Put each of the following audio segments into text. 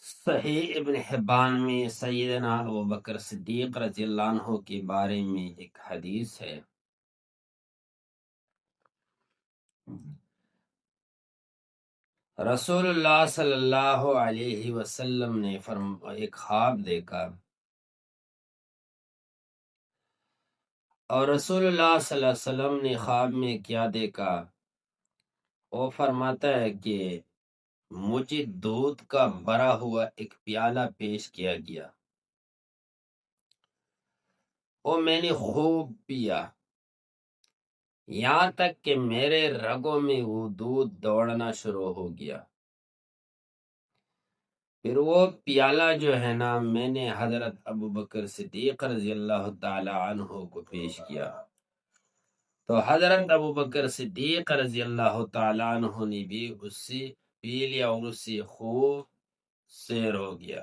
صحیح ابن حبان میں سیدنا ابوبکر صدیق رضی اللہ عنہ کے بارے میں ایک حدیث ہے۔ رسول اللہ صلی اللہ علیہ وسلم نے ایک خواب دیکھا، اور رسول اللہ صلی اللہ علیہ وسلم نے خواب میں کیا دیکھا؟ وہ فرماتا ہے کہ مجھے دودھ کا بھرا ہوا ایک پیالہ پیش کیا گیا، وہ میں نے خوب پیا، یہاں تک کہ میرے رگوں میں وہ دودھ دوڑنا شروع ہو گیا۔ پھر وہ پیالہ جو ہے نا، میں نے حضرت ابوبکر صدیق رضی اللہ تعالی عنہ کو پیش کیا، تو حضرت ابوبکر صدیق رضی اللہ تعالی عنہ نے بھی اس سے پی لیا اور اس سے خوب سیر ہو گیا۔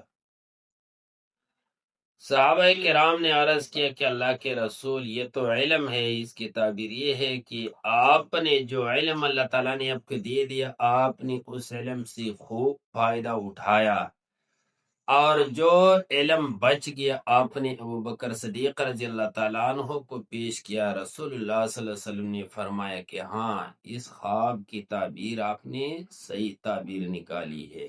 صحابہ کرام نے عرض کیا کہ اللہ کے رسول، یہ تو علم ہے، اس کی تعبیر یہ ہے کہ آپ نے جو علم اللہ تعالیٰ نے آپ کو دے دیا، آپ نے اس علم سے خوب فائدہ اٹھایا، اور جو علم بچ گیا آپ نے ابوبکر صدیق رضی اللہ تعالیٰ عنہ کو پیش کیا۔ رسول اللہ صلی اللہ علیہ وسلم نے فرمایا کہ ہاں، اس خواب کی تعبیر آپ نے صحیح تعبیر نکالی ہے۔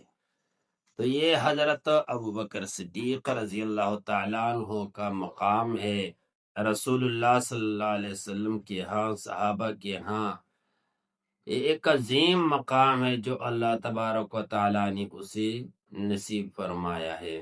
تو یہ حضرت ابوبکر صدیق رضی اللہ تعالیٰ عنہ کا مقام ہے رسول اللہ صلی اللہ علیہ وسلم کے ہاں، صحابہ کے ہاں۔ یہ ایک عظیم مقام ہے جو اللہ تبارک و تعالیٰ نے اسے نصیب فرمایا ہے۔